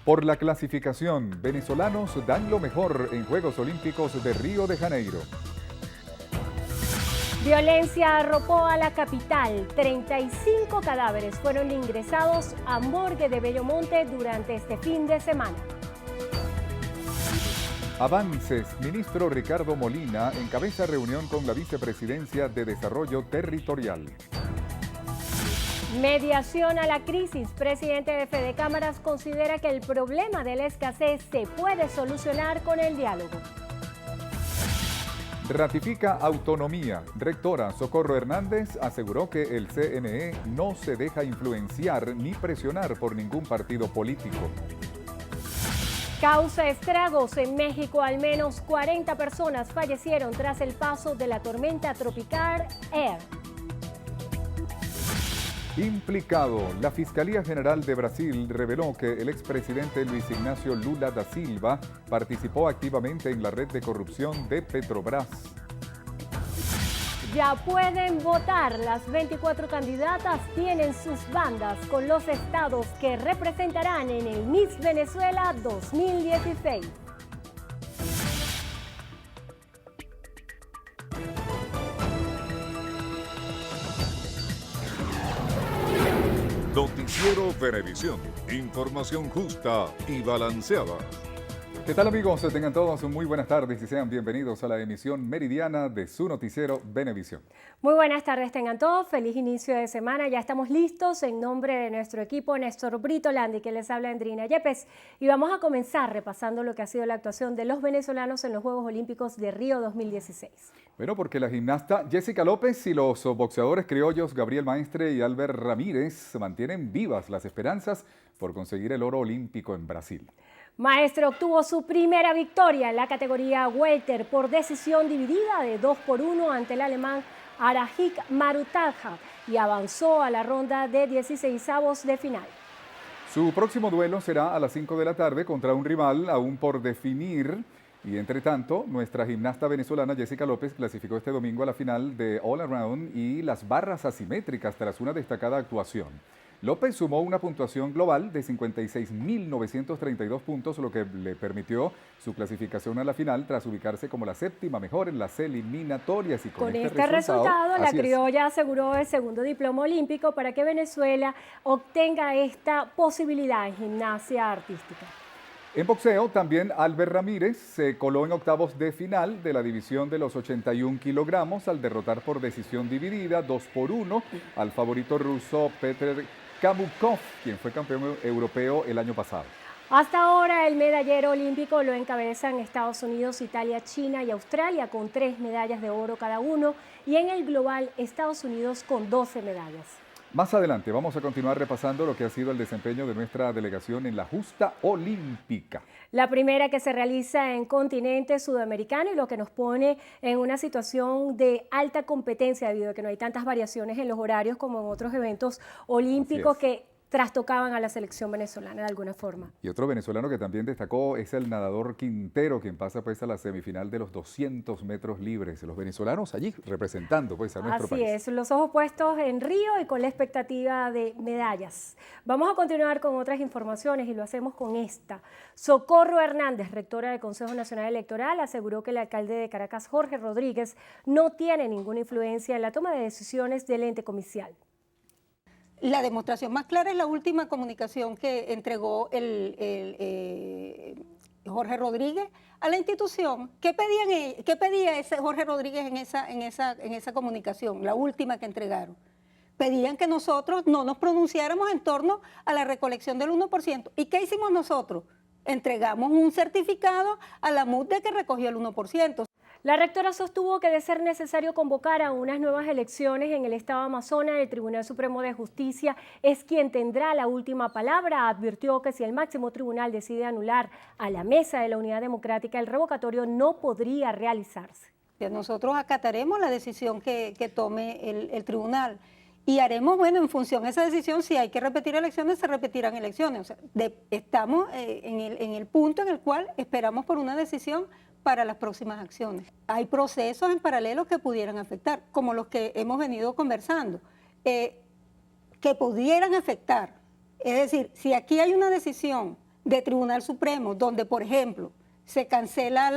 Por la clasificación, venezolanos dan lo mejor en Juegos Olímpicos de Río de Janeiro. Violencia arropó a la capital. 35 cadáveres fueron ingresados a morgue de Bellomonte durante este fin de semana. Avances. Ministro Ricardo Molina encabeza reunión con la Vicepresidencia de Desarrollo Territorial. Mediación a la crisis. Presidente de Fedecámaras considera que el problema de la escasez se puede solucionar con el diálogo. Ratifica autonomía. Rectora Socorro Hernández aseguró que el CNE no se deja influenciar ni presionar por ningún partido político. Causa estragos en México. Al menos 40 personas fallecieron tras el paso de la tormenta tropical Air. Implicado. La Fiscalía General de Brasil reveló que el expresidente Luis Ignacio Lula da Silva participó activamente en la red de corrupción de Petrobras. Ya pueden votar. Las 24 candidatas tienen sus bandas con los estados que representarán en el Miss Venezuela 2016. Noticiero Venevisión. Información justa y balanceada. ¿Qué tal, amigos? Tengan todos muy buenas tardes y sean bienvenidos a la emisión meridiana de su noticiero Venevisión. Muy buenas tardes tengan todos, feliz inicio de semana, ya estamos listos en nombre de nuestro equipo Néstor Brito Landi, que les habla Andrina Yepes, y vamos a comenzar repasando lo que ha sido la actuación de los venezolanos en los Juegos Olímpicos de Río 2016. Bueno, porque la gimnasta Jessica López y los boxeadores criollos Gabriel Maestre y Albert Ramírez mantienen vivas las esperanzas por conseguir el oro olímpico en Brasil. Maestre obtuvo su primera victoria en la categoría welter por decisión dividida de 2-1 ante el alemán Arajik Marutaja y avanzó a la ronda de 16avos de final. Su próximo duelo será a las 5 de la tarde contra un rival aún por definir. Y entre tanto, nuestra gimnasta venezolana Jessica López clasificó este domingo a la final de All Around y las barras asimétricas tras una destacada actuación. López sumó una puntuación global de 56.932 puntos, lo que le permitió su clasificación a la final tras ubicarse como la séptima mejor en las eliminatorias. Y con este resultado la criolla aseguró el segundo diploma olímpico para que Venezuela obtenga esta posibilidad en gimnasia artística. En boxeo, también Albert Ramírez se coló en octavos de final de la división de los 81 kilogramos al derrotar por decisión dividida 2-1 al favorito ruso Petr Kamukov, quien fue campeón europeo el año pasado. Hasta ahora el medallero olímpico lo encabezan Estados Unidos, Italia, China y Australia con 3 medallas de oro cada uno, y en el global Estados Unidos con 12 medallas. Más adelante vamos a continuar repasando lo que ha sido el desempeño de nuestra delegación en la justa olímpica. La primera que se realiza en continente sudamericano y lo que nos pone en una situación de alta competencia debido a que no hay tantas variaciones en los horarios como en otros eventos olímpicos que trastocaban a la selección venezolana de alguna forma. Y otro venezolano que también destacó es el nadador Quintero, quien pasa pues a la semifinal de los 200 metros libres. Los venezolanos allí representando pues a nuestro país. Así es, los ojos puestos en Río y con la expectativa de medallas. Vamos a continuar con otras informaciones y lo hacemos con esta. Socorro Hernández, rectora del Consejo Nacional Electoral, aseguró que el alcalde de Caracas, Jorge Rodríguez, no tiene ninguna influencia en la toma de decisiones del ente comicial. La demostración más clara es la última comunicación que entregó Jorge Rodríguez a la institución. ¿Qué pedía ese Jorge Rodríguez en esa comunicación, la última que entregaron? Pedían que nosotros no nos pronunciáramos en torno a la recolección del 1%. ¿Y qué hicimos nosotros? Entregamos un certificado a la MUD de que recogió el 1%. La rectora sostuvo que de ser necesario convocar a unas nuevas elecciones en el estado Amazonas, el Tribunal Supremo de Justicia es quien tendrá la última palabra. Advirtió que si el máximo tribunal decide anular a la Mesa de la Unidad Democrática, el revocatorio no podría realizarse. Nosotros acataremos la decisión que tome el tribunal y haremos, bueno, en función de esa decisión, si hay que repetir elecciones, se repetirán elecciones. O sea, estamos en el punto en el cual esperamos por una decisión para las próximas acciones. Hay procesos en paralelo que pudieran afectar, como los que hemos venido conversando, que pudieran afectar. Es decir, si aquí hay una decisión de Tribunal Supremo, donde, por ejemplo, se cancela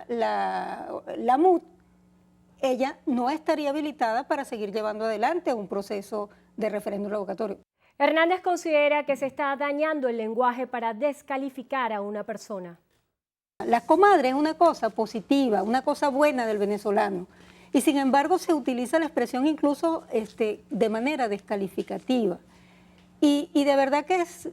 la MUT, ella no estaría habilitada para seguir llevando adelante un proceso de referéndum revocatorio. Hernández considera que se está dañando el lenguaje para descalificar a una persona. La comadre es una cosa positiva, una cosa buena del venezolano, y sin embargo se utiliza la expresión incluso de manera descalificativa. Y de verdad que es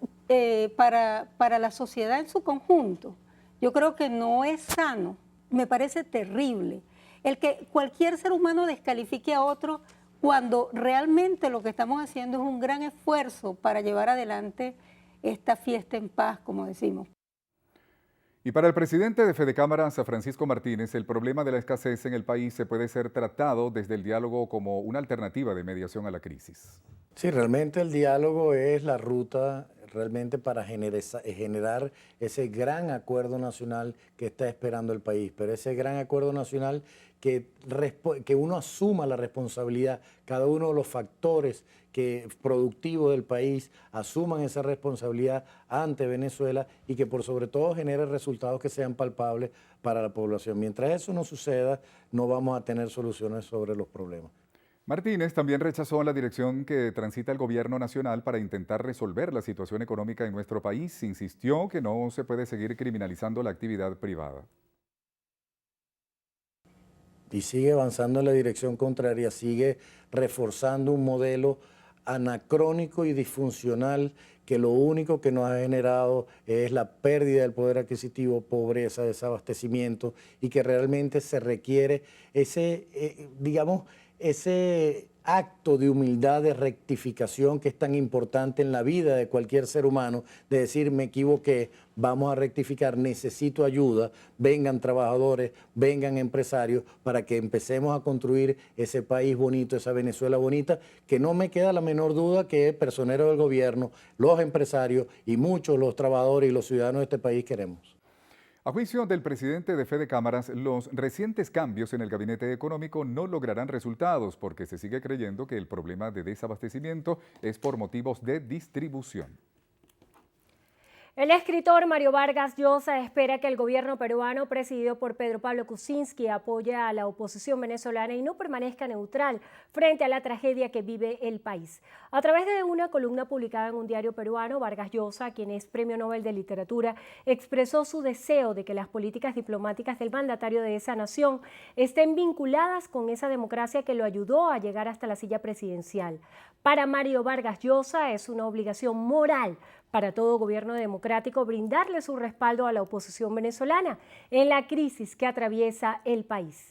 para la sociedad en su conjunto, yo creo que no es sano, me parece terrible el que cualquier ser humano descalifique a otro cuando realmente lo que estamos haciendo es un gran esfuerzo para llevar adelante esta fiesta en paz, como decimos. Y para el presidente de Fedecámaras, Francisco Martínez, el problema de la escasez en el país se puede ser tratado desde el diálogo como una alternativa de mediación a la crisis. Sí, realmente el diálogo es la ruta realmente para generar ese gran acuerdo nacional que está esperando el país, pero ese gran acuerdo nacional que uno asuma la responsabilidad, cada uno de los factores productivos del país asuman esa responsabilidad ante Venezuela y que por sobre todo genere resultados que sean palpables para la población. Mientras eso no suceda, no vamos a tener soluciones sobre los problemas. Martínez también rechazó la dirección que transita el gobierno nacional para intentar resolver la situación económica en nuestro país. Insistió que no se puede seguir criminalizando la actividad privada. Y sigue avanzando en la dirección contraria, sigue reforzando un modelo anacrónico y disfuncional que lo único que nos ha generado es la pérdida del poder adquisitivo, pobreza, desabastecimiento, y que realmente se requiere ese acto de humildad, de rectificación que es tan importante en la vida de cualquier ser humano, de decir me equivoqué, vamos a rectificar, necesito ayuda, vengan trabajadores, vengan empresarios, para que empecemos a construir ese país bonito, esa Venezuela bonita, que no me queda la menor duda que personeros del gobierno, los empresarios y muchos los trabajadores y los ciudadanos de este país queremos. A juicio del presidente de Fedecámaras, los recientes cambios en el gabinete económico no lograrán resultados porque se sigue creyendo que el problema de desabastecimiento es por motivos de distribución. El escritor Mario Vargas Llosa espera que el gobierno peruano, presidido por Pedro Pablo Kuczynski, apoye a la oposición venezolana y no permanezca neutral frente a la tragedia que vive el país. A través de una columna publicada en un diario peruano, Vargas Llosa, quien es Premio Nobel de Literatura, expresó su deseo de que las políticas diplomáticas del mandatario de esa nación estén vinculadas con esa democracia que lo ayudó a llegar hasta la silla presidencial. Para Mario Vargas Llosa es una obligación moral para todo gobierno democrático brindarle su respaldo a la oposición venezolana en la crisis que atraviesa el país.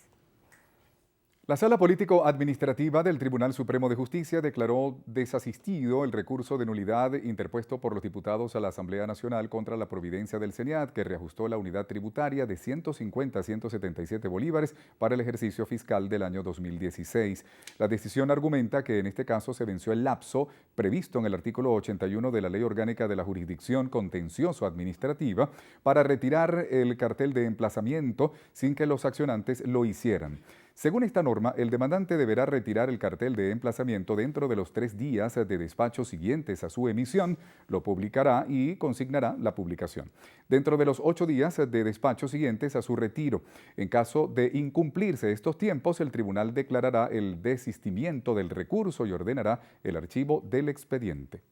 La Sala Político-Administrativa del Tribunal Supremo de Justicia declaró desasistido el recurso de nulidad interpuesto por los diputados a la Asamblea Nacional contra la providencia del CENIAT, que reajustó la unidad tributaria de 150 a 177 bolívares para el ejercicio fiscal del año 2016. La decisión argumenta que en este caso se venció el lapso previsto en el artículo 81 de la Ley Orgánica de la Jurisdicción Contencioso Administrativa para retirar el cartel de emplazamiento sin que los accionantes lo hicieran. Según esta norma, el demandante deberá retirar el cartel de emplazamiento dentro de los 3 días de despacho siguientes a su emisión, lo publicará y consignará la publicación. Dentro de los 8 días de despacho siguientes a su retiro. En caso de incumplirse estos tiempos, el tribunal declarará el desistimiento del recurso y ordenará el archivo del expediente.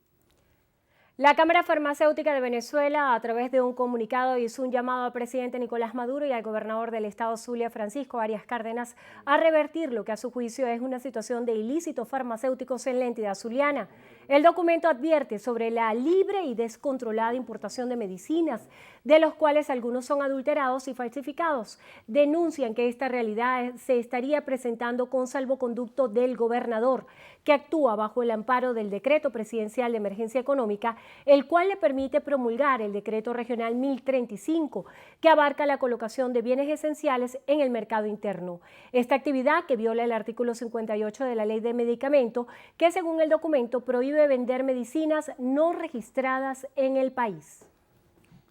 La Cámara Farmacéutica de Venezuela, a través de un comunicado, hizo un llamado al presidente Nicolás Maduro y al gobernador del estado Zulia, Francisco Arias Cárdenas, a revertir lo que a su juicio es una situación de ilícitos farmacéuticos en la entidad zuliana. El documento advierte sobre la libre y descontrolada importación de medicinas, de los cuales algunos son adulterados y falsificados. Denuncian que esta realidad se estaría presentando con salvoconducto del gobernador, que actúa bajo el amparo del Decreto Presidencial de Emergencia Económica, el cual le permite promulgar el Decreto Regional 1035, que abarca la colocación de bienes esenciales en el mercado interno. Esta actividad, que viola el artículo 58 de la Ley de Medicamento, que según el documento prohíbe vender medicinas no registradas en el país.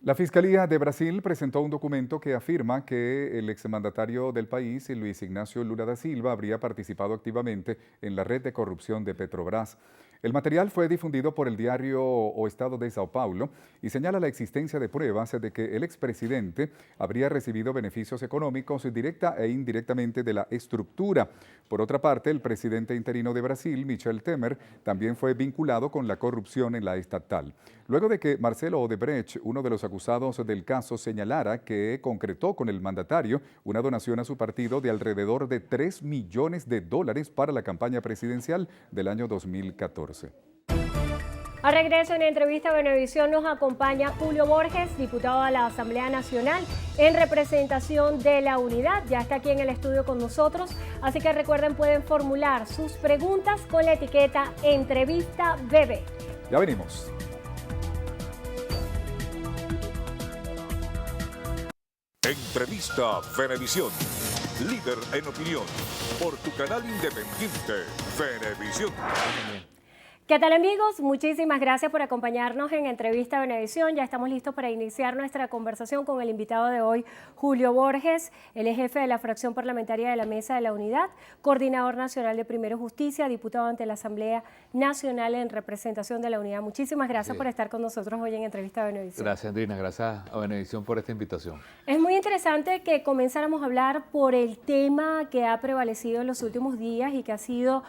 La Fiscalía de Brasil presentó un documento que afirma que el exmandatario del país, Luis Ignacio Lula da Silva, habría participado activamente en la red de corrupción de Petrobras. El material fue difundido por el diario O Estado de Sao Paulo y señala la existencia de pruebas de que el expresidente habría recibido beneficios económicos directa e indirectamente de la estructura. Por otra parte, el presidente interino de Brasil, Michel Temer, también fue vinculado con la corrupción en la estatal. Luego de que Marcelo Odebrecht, uno de los acusados del caso, señalara que concretó con el mandatario una donación a su partido de alrededor de $3 millones para la campaña presidencial del año 2014. A regreso en entrevista a Venevisión nos acompaña Julio Borges, diputado de la Asamblea Nacional en representación de la Unidad. Ya está aquí en el estudio con nosotros, así que recuerden, pueden formular sus preguntas con la etiqueta Entrevista BB. Ya venimos. Entrevista Venevisión. Líder en opinión. Por tu canal independiente, Venevisión. ¿Qué tal, amigos? Muchísimas gracias por acompañarnos en Entrevista Venevisión. Ya estamos listos para iniciar nuestra conversación con el invitado de hoy, Julio Borges. Él es jefe de la fracción parlamentaria de la Mesa de la Unidad, coordinador nacional de Primero Justicia, diputado ante la Asamblea Nacional en representación de la Unidad. Muchísimas gracias por estar con nosotros hoy en Entrevista Venevisión. Gracias, Andrina. Gracias a Venevisión por esta invitación. Es muy interesante que comenzáramos a hablar por el tema que ha prevalecido en los últimos días y que ha sido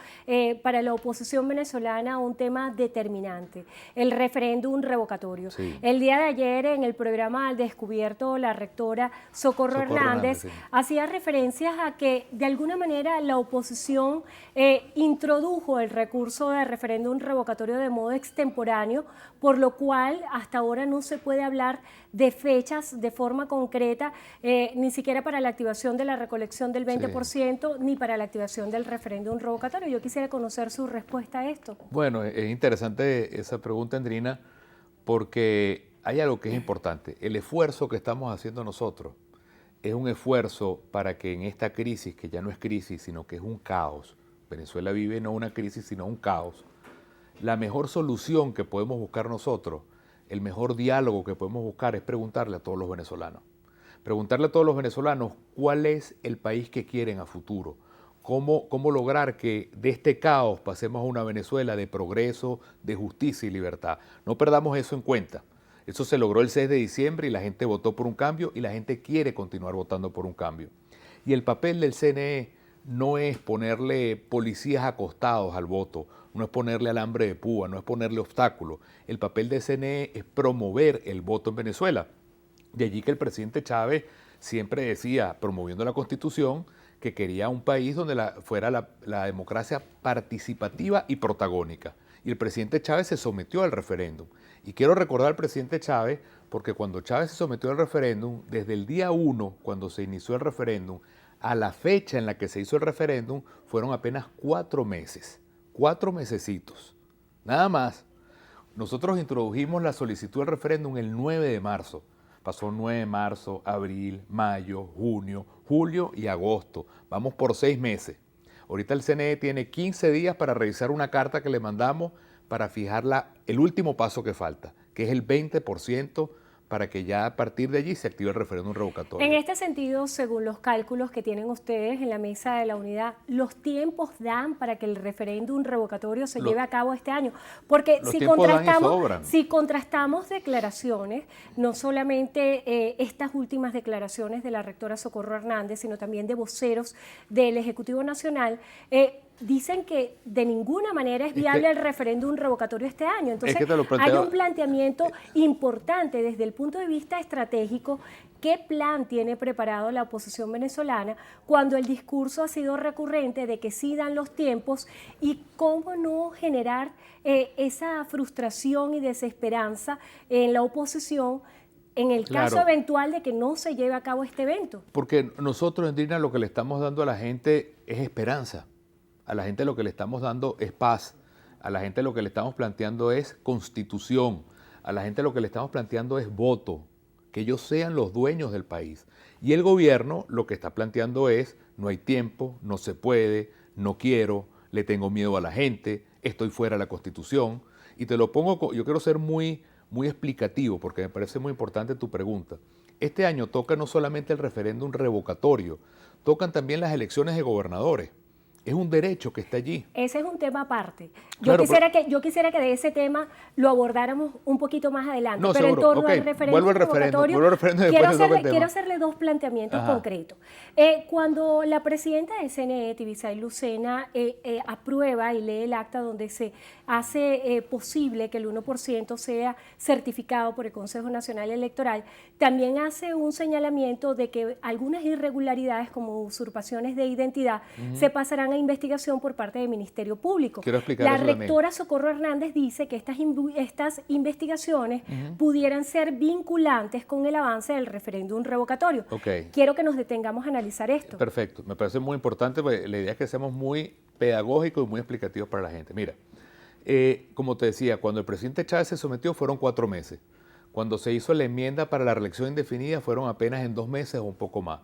para la oposición venezolana un tema determinante, el referéndum revocatorio. Sí. El día de ayer en el programa Al Descubierto, la rectora Socorro Hernández hacía referencias a que de alguna manera la oposición introdujo el recurso de referéndum revocatorio de modo extemporáneo, por lo cual hasta ahora no se puede hablar de fechas de forma concreta, ni siquiera para la activación de la recolección del 20%, ni para la activación del referéndum revocatorio. Yo quisiera conocer su respuesta a esto. Bueno, es interesante esa pregunta, Andrina, porque hay algo que es importante. El esfuerzo que estamos haciendo nosotros es un esfuerzo para que en esta crisis, que ya no es crisis, sino que es un caos, Venezuela vive no una crisis, sino un caos, la mejor solución que podemos buscar nosotros, el mejor diálogo que podemos buscar es preguntarle a todos los venezolanos. Preguntarle a todos los venezolanos cuál es el país que quieren a futuro. Cómo lograr que de este caos pasemos a una Venezuela de progreso, de justicia y libertad. No perdamos eso en cuenta. Eso se logró el 6 de diciembre y la gente votó por un cambio y la gente quiere continuar votando por un cambio. Y el papel del CNE no es ponerle policías acostados al voto, no es ponerle alambre de púa, no es ponerle obstáculos. El papel del CNE es promover el voto en Venezuela. De allí que el presidente Chávez siempre decía, promoviendo la Constitución, que quería un país donde fuera la democracia participativa y protagónica. Y el presidente Chávez se sometió al referéndum. Y quiero recordar al presidente Chávez, porque cuando Chávez se sometió al referéndum, desde el día 1, cuando se inició el referéndum, a la fecha en la que se hizo el referéndum, fueron apenas 4 meses. 4 mesecitos. Nada más. Nosotros introdujimos la solicitud del referéndum el 9 de marzo. Pasó 9 de marzo, abril, mayo, junio, julio y agosto. Vamos por 6 meses. Ahorita el CNE tiene 15 días para revisar una carta que le mandamos para fijar el último paso que falta, que es el 20%, para que ya a partir de allí se active el referéndum revocatorio. En este sentido, según los cálculos que tienen ustedes en la Mesa de la Unidad, ¿los tiempos dan para que el referéndum revocatorio se lleve a cabo este año? Porque si contrastamos declaraciones, no solamente estas últimas declaraciones de la rectora Socorro Hernández, sino también de voceros del Ejecutivo Nacional, dicen que de ninguna manera es viable el referéndum revocatorio este año. Entonces, hay un planteamiento importante desde el punto de vista estratégico. ¿Qué plan tiene preparado la oposición venezolana cuando el discurso ha sido recurrente de que sí dan los tiempos, y cómo no generar esa frustración y desesperanza en la oposición en el caso eventual de que no se lleve a cabo este evento? Porque nosotros, Andrina, lo que le estamos dando a la gente es esperanza. A la gente lo que le estamos dando es paz. A la gente lo que le estamos planteando es constitución. A la gente lo que le estamos planteando es voto. Que ellos sean los dueños del país. Y el gobierno lo que está planteando es: no hay tiempo, no se puede, no quiero, le tengo miedo a la gente, estoy fuera de la Constitución. Y te lo pongo, yo quiero ser muy explicativo porque me parece muy importante tu pregunta. Este año toca no solamente el referéndum revocatorio, tocan también las elecciones de gobernadores. Es un derecho que está allí. Ese es un tema aparte. Claro, Yo quisiera que de ese tema lo abordáramos un poquito más adelante, No, pero en seguro. torno Ok, al referéndum vuelvo al referéndum, vuelvo al referéndum y después le toco el tema. quiero hacerle dos planteamientos Ajá. concretos. Cuando la presidenta del CNE, Tibisay Lucena, aprueba y lee el acta donde se hace posible que el 1% sea certificado por el Consejo Nacional Electoral, también hace un señalamiento de que algunas irregularidades como usurpaciones de identidad se pasarán a investigación por parte del Ministerio Público. Quiero explicar La eso también. rectora Socorro Hernández dice que estas investigaciones pudieran ser vinculantes con el avance del referéndum revocatorio. Ok. Quiero que nos detengamos a analizar esto. Perfecto, me parece muy importante, porque la idea es que seamos muy pedagógicos y muy explicativos para la gente. Mira, como te decía, cuando el presidente Chávez se sometió fueron 4 meses. Cuando se hizo la enmienda para la reelección indefinida fueron apenas en 2 meses o un poco más.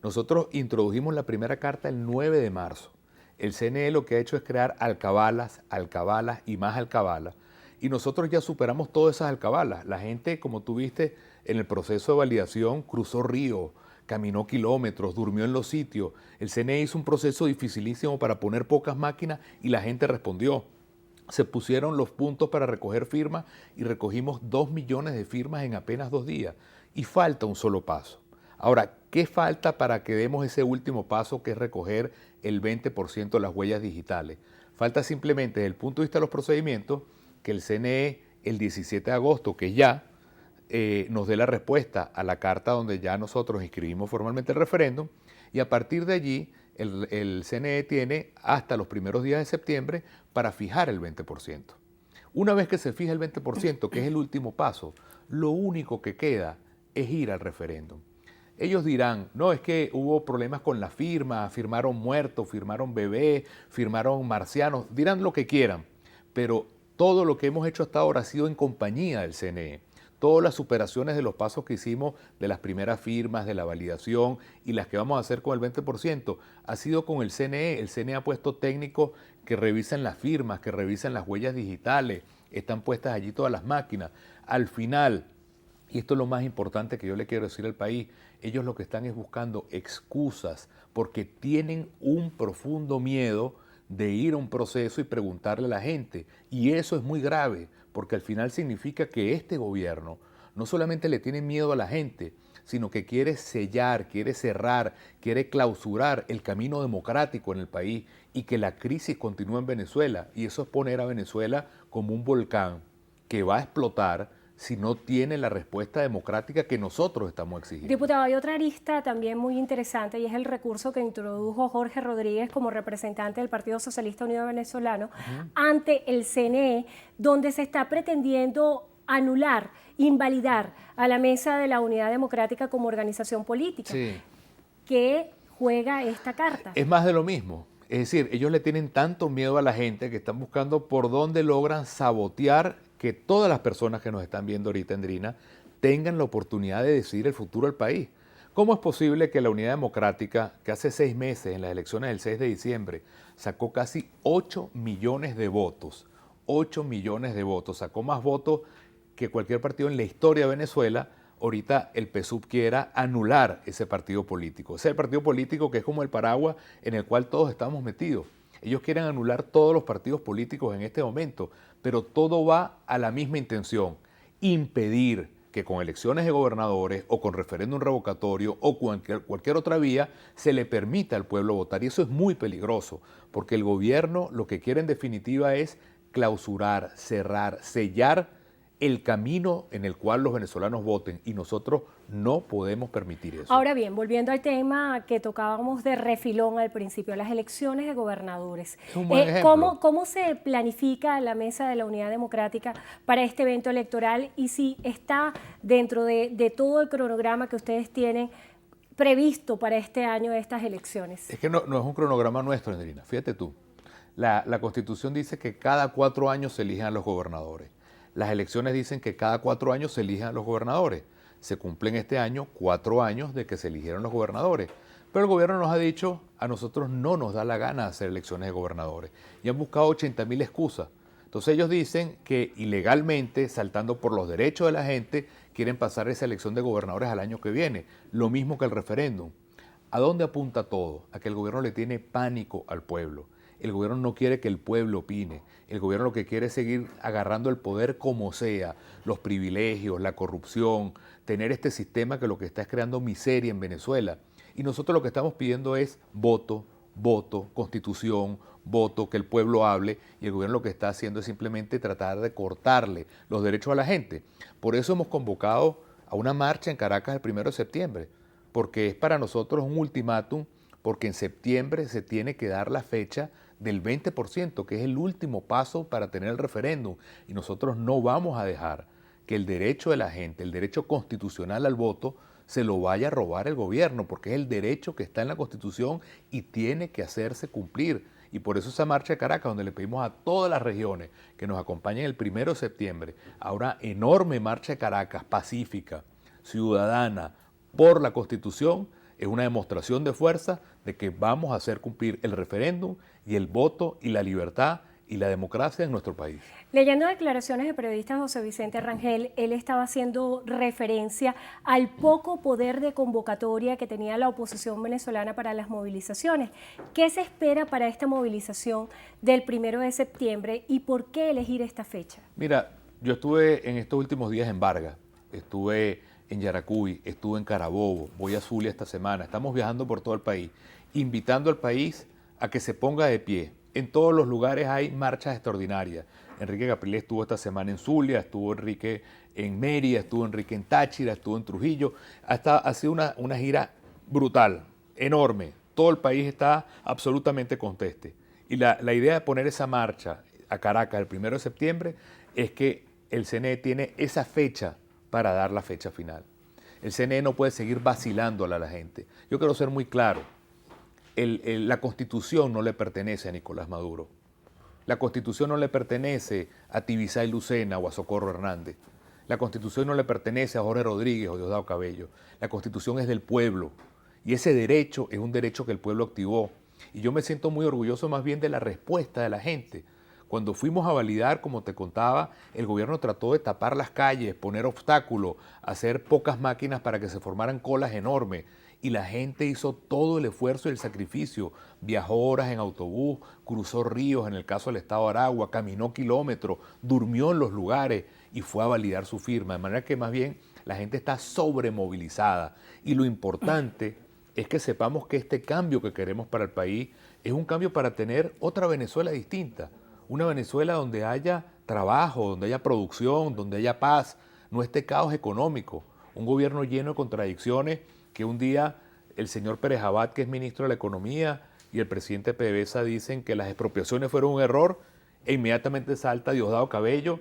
Nosotros introdujimos la primera carta el 9 de marzo. El CNE lo que ha hecho es crear alcabalas y más alcabalas. Y nosotros ya superamos todas esas alcabalas. La gente, como tú viste, en el proceso de validación cruzó río, caminó kilómetros, durmió en los sitios. El CNE hizo un proceso dificilísimo para poner pocas máquinas y la gente respondió. Se pusieron los puntos para recoger firmas y recogimos 2 millones de firmas en apenas 2 días. Y falta un solo paso. Ahora, ¿qué falta para que demos ese último paso, que es recoger el 20% de las huellas digitales? Falta simplemente, desde el punto de vista de los procedimientos, que el CNE el 17 de agosto, que ya nos dé la respuesta a la carta donde ya nosotros inscribimos formalmente el referéndum, y a partir de allí el CNE tiene hasta los primeros días de septiembre para fijar el 20%. Una vez que se fija el 20%, que es el último paso, lo único que queda es ir al referéndum. Ellos dirán, no, es que hubo problemas con la firma, firmaron muertos, firmaron bebés, firmaron marcianos, dirán lo que quieran, pero todo lo que hemos hecho hasta ahora ha sido en compañía del CNE. Todas las superaciones de los pasos que hicimos, de las primeras firmas, de la validación y las que vamos a hacer con el 20%, ha sido con el CNE. El CNE ha puesto técnicos que revisan las firmas, que revisan las huellas digitales, están puestas allí todas las máquinas. Al final, y esto es lo más importante que yo le quiero decir al país, ellos lo que están es buscando excusas porque tienen un profundo miedo de ir a un proceso y preguntarle a la gente. Y eso es muy grave, porque al final significa que este gobierno no solamente le tiene miedo a la gente, sino que quiere sellar, quiere cerrar, quiere clausurar el camino democrático en el país y que la crisis continúe en Venezuela. Y eso es poner a Venezuela como un volcán que va a explotar si no tiene la respuesta democrática que nosotros estamos exigiendo. Diputado, hay otra arista también muy interesante y es el recurso que introdujo Jorge Rodríguez como representante del Partido Socialista Unido Venezolano ante el CNE, donde se está pretendiendo anular, invalidar a la Mesa de la Unidad Democrática como organización política. Sí. ¿Qué juega esta carta? Es más de lo mismo. Es decir, ellos le tienen tanto miedo a la gente que están buscando por dónde logran sabotear que todas las personas que nos están viendo ahorita, Andrina, tengan la oportunidad de decidir el futuro del país. ¿Cómo es posible que la Unidad Democrática, que hace 6 meses, en las elecciones del 6 de diciembre, sacó casi 8 millones de votos? 8 millones de votos. Sacó más votos que cualquier partido en la historia de Venezuela. Ahorita el PSUV quiera anular ese partido político. Ese es el partido político que es como el paraguas en el cual todos estamos metidos. Ellos quieren anular todos los partidos políticos en este momento, pero todo va a la misma intención: impedir que con elecciones de gobernadores o con referéndum revocatorio o cualquier otra vía se le permita al pueblo votar. Y eso es muy peligroso, porque el gobierno lo que quiere en definitiva es clausurar, cerrar, sellar el camino en el cual los venezolanos voten, y nosotros no podemos permitir eso. Ahora bien, volviendo al tema que tocábamos de refilón al principio, las elecciones de gobernadores. Es un buen ejemplo. ¿Cómo se planifica la Mesa de la Unidad Democrática para este evento electoral y si está dentro de todo el cronograma que ustedes tienen previsto para este año de estas elecciones? Es que no es un cronograma nuestro, Andrina. Fíjate tú, la Constitución dice que cada 4 años se eligen a los gobernadores. Las elecciones dicen que cada 4 años se eligen a los gobernadores. Se cumplen este año 4 años de que se eligieron los gobernadores. Pero el gobierno nos ha dicho, a nosotros no nos da la gana de hacer elecciones de gobernadores. Y han buscado 80.000 excusas. Entonces ellos dicen que ilegalmente, saltando por los derechos de la gente, quieren pasar esa elección de gobernadores al año que viene. Lo mismo que el referéndum. ¿A dónde apunta todo? A que el gobierno le tiene pánico al pueblo. El gobierno no quiere que el pueblo opine. El gobierno lo que quiere es seguir agarrando el poder como sea, los privilegios, la corrupción, tener este sistema que lo que está es creando miseria en Venezuela. Y nosotros lo que estamos pidiendo es voto, voto, constitución, voto, que el pueblo hable, y el gobierno lo que está haciendo es simplemente tratar de cortarle los derechos a la gente. Por eso hemos convocado a una marcha en Caracas el 1 de septiembre, porque es para nosotros un ultimátum, porque en septiembre se tiene que dar la fecha del 20%, que es el último paso para tener el referéndum, y nosotros no vamos a dejar que el derecho de la gente, el derecho constitucional al voto, se lo vaya a robar el gobierno, porque es el derecho que está en la Constitución y tiene que hacerse cumplir. Y por eso esa marcha de Caracas, donde le pedimos a todas las regiones que nos acompañen el 1 de septiembre, a una enorme marcha de Caracas, pacífica, ciudadana, por la Constitución, es una demostración de fuerza de que vamos a hacer cumplir el referéndum y el voto y la libertad y la democracia en nuestro país. Leyendo declaraciones del periodista José Vicente Rangel, él estaba haciendo referencia al poco poder de convocatoria que tenía la oposición venezolana para las movilizaciones. ¿Qué se espera para esta movilización del 1 de septiembre y por qué elegir esta fecha? Mira, yo estuve en estos últimos días en Vargas, estuve en Yaracuy, estuve en Carabobo, voy a Zulia esta semana, estamos viajando por todo el país, invitando al país a que se ponga de pie. En todos los lugares hay marchas extraordinarias. Enrique Capriles estuvo esta semana en Zulia, estuvo Enrique en Mérida, estuvo Enrique en Táchira, estuvo en Trujillo. Ha sido una gira brutal, enorme. Todo el país está absolutamente conteste. Y la idea de poner esa marcha a Caracas el 1 de septiembre es que el CNE tiene esa fecha para dar la fecha final. El CNE no puede seguir vacilándole a la gente. Yo quiero ser muy claro. La Constitución no le pertenece a Nicolás Maduro. La Constitución no le pertenece a Tibisay Lucena o a Socorro Hernández. La Constitución no le pertenece a Jorge Rodríguez o Diosdado Cabello. La Constitución es del pueblo. Y ese derecho es un derecho que el pueblo activó. Y yo me siento muy orgulloso más bien de la respuesta de la gente. Cuando fuimos a validar, como te contaba, el gobierno trató de tapar las calles, poner obstáculos, hacer pocas máquinas para que se formaran colas enormes. Y la gente hizo todo el esfuerzo y el sacrificio. Viajó horas en autobús, cruzó ríos, en el caso del estado de Aragua, caminó kilómetros, durmió en los lugares y fue a validar su firma. De manera que más bien la gente está sobremovilizada. Y lo importante es que sepamos que este cambio que queremos para el país es un cambio para tener otra Venezuela distinta. Una Venezuela donde haya trabajo, donde haya producción, donde haya paz, no esté caos económico. Un gobierno lleno de contradicciones que un día el señor Pérez Abad, que es ministro de la Economía, y el presidente PDVSA dicen que las expropiaciones fueron un error, e inmediatamente salta Diosdado Cabello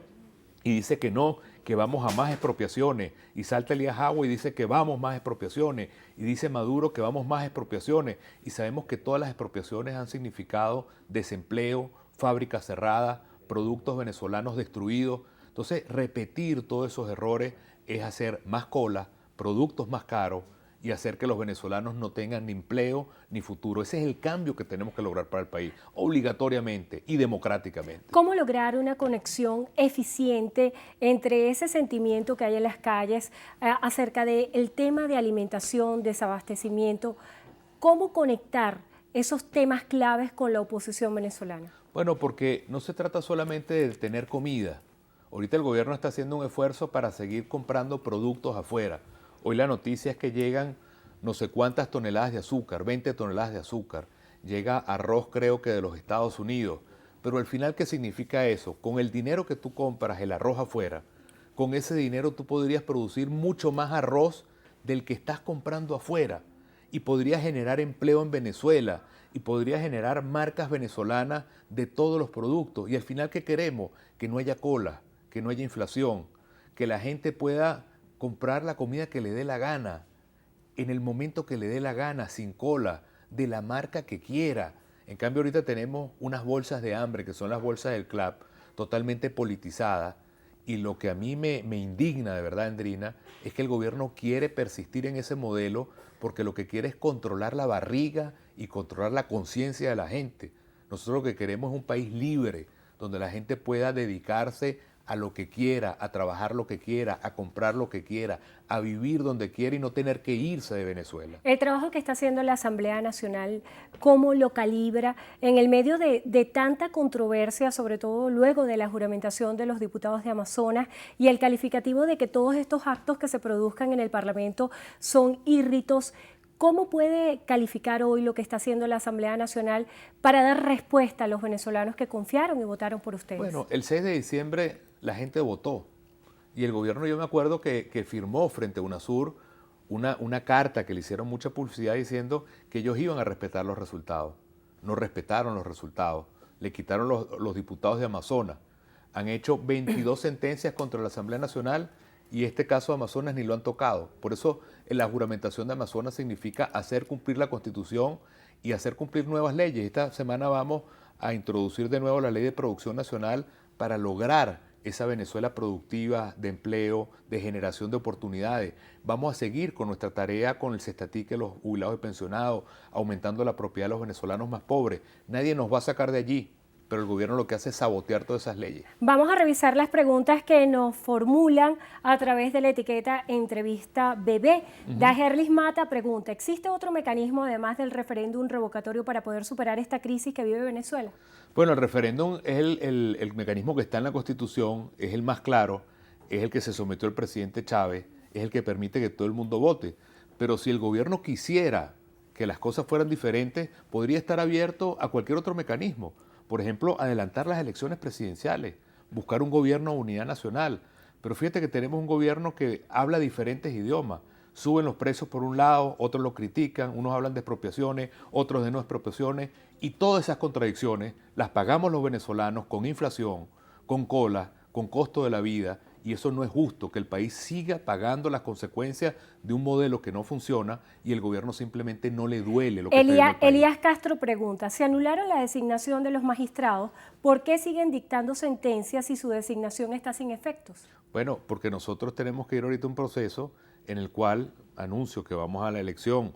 y dice que no, que vamos a más expropiaciones, y salta Elías Agua y dice que vamos más expropiaciones, y dice Maduro que vamos más expropiaciones, y sabemos que todas las expropiaciones han significado desempleo, fábricas cerradas, productos venezolanos destruidos. Entonces, repetir todos esos errores es hacer más cola, productos más caros, y hacer que los venezolanos no tengan ni empleo ni futuro. Ese es el cambio que tenemos que lograr para el país, obligatoriamente y democráticamente. ¿Cómo lograr una conexión eficiente entre ese sentimiento que hay en las calles acerca del tema de alimentación, desabastecimiento? ¿Cómo conectar esos temas claves con la oposición venezolana? Bueno, porque no se trata solamente de tener comida. Ahorita el gobierno está haciendo un esfuerzo para seguir comprando productos afuera. Hoy la noticia es que llegan no sé cuántas toneladas de azúcar, 20 toneladas de azúcar. Llega arroz, creo que de los Estados Unidos. Pero al final, ¿qué significa eso? Con el dinero que tú compras el arroz afuera, con ese dinero tú podrías producir mucho más arroz del que estás comprando afuera. Y podrías generar empleo en Venezuela. Y podrías generar marcas venezolanas de todos los productos. Y al final, ¿qué queremos? Que no haya cola, que no haya inflación, que la gente pueda comprar la comida que le dé la gana, en el momento que le dé la gana, sin cola, de la marca que quiera. En cambio, ahorita tenemos unas bolsas de hambre, que son las bolsas del CLAP, totalmente politizadas, y lo que a mí me indigna de verdad, Andrina, es que el gobierno quiere persistir en ese modelo porque lo que quiere es controlar la barriga y controlar la conciencia de la gente. Nosotros lo que queremos es un país libre, donde la gente pueda dedicarse a lo que quiera, a trabajar lo que quiera, a comprar lo que quiera, a vivir donde quiera y no tener que irse de Venezuela. El trabajo que está haciendo la Asamblea Nacional, ¿cómo lo calibra en el medio de tanta controversia, sobre todo luego de la juramentación de los diputados de Amazonas y el calificativo de que todos estos actos que se produzcan en el Parlamento son írritos? ¿Cómo puede calificar hoy lo que está haciendo la Asamblea Nacional para dar respuesta a los venezolanos que confiaron y votaron por ustedes? Bueno, el 6 de diciembre la gente votó y el gobierno, yo me acuerdo que firmó frente a UNASUR una carta que le hicieron mucha publicidad diciendo que ellos iban a respetar los resultados. No respetaron los resultados, le quitaron los diputados de Amazonas. Han hecho 22 sentencias contra la Asamblea Nacional y este caso de Amazonas ni lo han tocado. Por eso la juramentación de Amazonas significa hacer cumplir la Constitución y hacer cumplir nuevas leyes. Esta semana vamos a introducir de nuevo la Ley de Producción Nacional para lograr esa Venezuela productiva, de empleo, de generación de oportunidades. Vamos a seguir con nuestra tarea con el cestatique, los jubilados y pensionados, aumentando la propiedad de los venezolanos más pobres. Nadie nos va a sacar de allí, pero el gobierno lo que hace es sabotear todas esas leyes. Vamos a revisar las preguntas que nos formulan a través de la etiqueta Entrevista BB. Dajerlis Mata pregunta, ¿existe otro mecanismo además del referéndum revocatorio para poder superar esta crisis que vive Venezuela? Bueno, el referéndum es el mecanismo que está en la Constitución, es el más claro, es el que se sometió el presidente Chávez, es el que permite que todo el mundo vote. Pero si el gobierno quisiera que las cosas fueran diferentes, podría estar abierto a cualquier otro mecanismo. Por ejemplo, adelantar las elecciones presidenciales, buscar un gobierno de unidad nacional. Pero fíjate que tenemos un gobierno que habla diferentes idiomas. Suben los precios por un lado, otros lo critican, unos hablan de expropiaciones, otros de no expropiaciones. Y todas esas contradicciones las pagamos los venezolanos con inflación, con cola, con costo de la vida. Y eso no es justo, que el país siga pagando las consecuencias de un modelo que no funciona y el gobierno simplemente no le duele lo que está viendo el país. Elías Castro pregunta, ¿se anularon la designación de los magistrados? ¿Por qué siguen dictando sentencias si su designación está sin efectos? Bueno, porque nosotros tenemos que ir ahorita a un proceso en el cual anuncio que vamos a la elección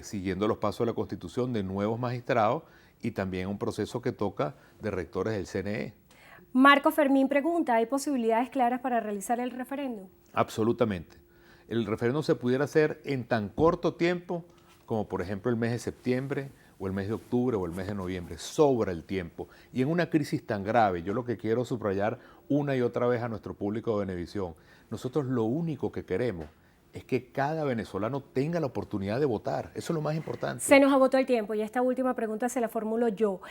siguiendo los pasos de la Constitución de nuevos magistrados y también un proceso que toca de rectores del CNE. Marco Fermín pregunta, ¿hay posibilidades claras para realizar el referéndum? Absolutamente. El referéndum se pudiera hacer en tan corto tiempo como por ejemplo el mes de septiembre o el mes de octubre o el mes de noviembre. Sobra el tiempo. Y en una crisis tan grave, yo lo que quiero subrayar una y otra vez a nuestro público de Venevisión, nosotros lo único que queremos es que cada venezolano tenga la oportunidad de votar. Eso es lo más importante. Se nos agotó el tiempo y esta última pregunta se la formulo yo.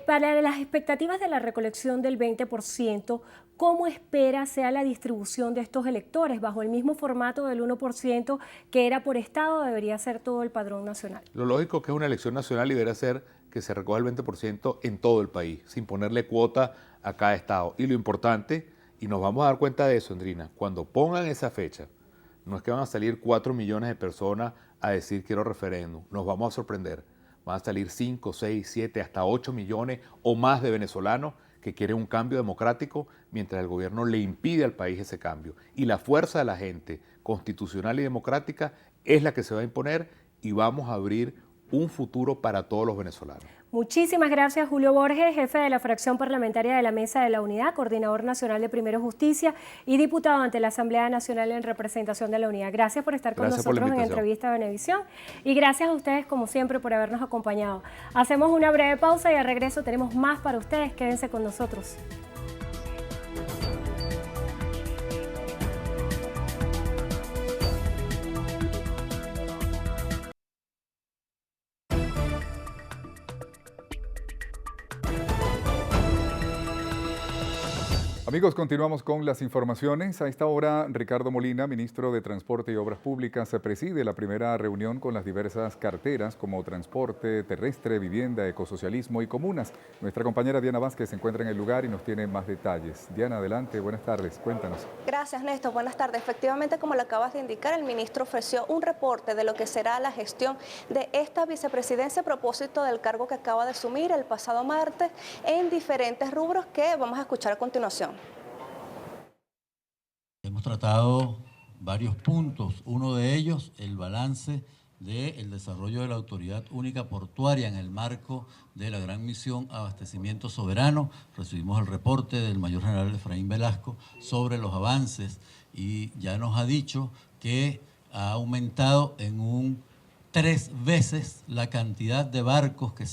Para las expectativas de la recolección del 20%, ¿cómo espera sea la distribución de estos electores? ¿Bajo el mismo formato del 1% que era por estado o debería ser todo el padrón nacional? Lo lógico es que es una elección nacional y debería ser que se recoja el 20% en todo el país, sin ponerle cuota a cada estado. Y lo importante, y nos vamos a dar cuenta de eso, Andrina, cuando pongan esa fecha, no es que van a salir 4 millones de personas a decir quiero referéndum. Nos vamos a sorprender. Van a salir 5, 6, 7, hasta 8 millones o más de venezolanos que quieren un cambio democrático mientras el gobierno le impide al país ese cambio. Y la fuerza de la gente constitucional y democrática es la que se va a imponer y vamos a abrir un futuro para todos los venezolanos. Muchísimas gracias, Julio Borges, jefe de la fracción parlamentaria de la Mesa de la Unidad, coordinador nacional de Primero Justicia y diputado ante la Asamblea Nacional en representación de la Unidad. Gracias por estar con nosotros en Entrevista Venevisión y gracias a ustedes, como siempre, por habernos acompañado. Hacemos una breve pausa y al regreso tenemos más para ustedes. Quédense con nosotros. Amigos, continuamos con las informaciones. A esta hora, Ricardo Molina, ministro de Transporte y Obras Públicas, preside la primera reunión con las diversas carteras como transporte terrestre, vivienda, ecosocialismo y comunas. Nuestra compañera Diana Vázquez se encuentra en el lugar y nos tiene más detalles. Diana, adelante, buenas tardes, cuéntanos. Gracias, Néstor, buenas tardes. Efectivamente, como lo acabas de indicar, el ministro ofreció un reporte de lo que será la gestión de esta vicepresidencia a propósito del cargo que acaba de asumir el pasado martes en diferentes rubros que vamos a escuchar a continuación. Hemos tratado varios puntos, uno de ellos el balance del desarrollo de la Autoridad Única Portuaria en el marco de la gran misión Abastecimiento Soberano. Recibimos el reporte del Mayor General Efraín Velasco sobre los avances y ya nos ha dicho que ha aumentado en 3 veces la cantidad de barcos que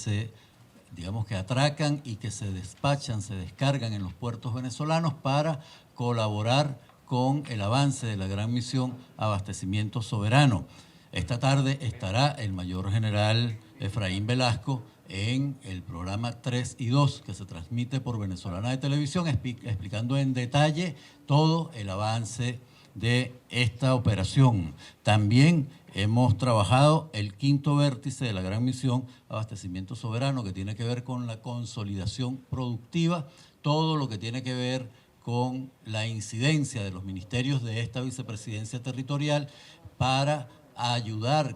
que atracan y que se despachan, se descargan en los puertos venezolanos para colaborar con el avance de la gran misión Abastecimiento Soberano. Esta tarde estará el Mayor General Efraín Velasco en el programa 3 y 2 que se transmite por Venezolana de Televisión, explicando en detalle todo el avance de esta operación. También hemos trabajado el 5º vértice de la gran misión Abastecimiento Soberano, que tiene que ver con la consolidación productiva, todo lo que tiene que ver con la incidencia de los ministerios de esta vicepresidencia territorial para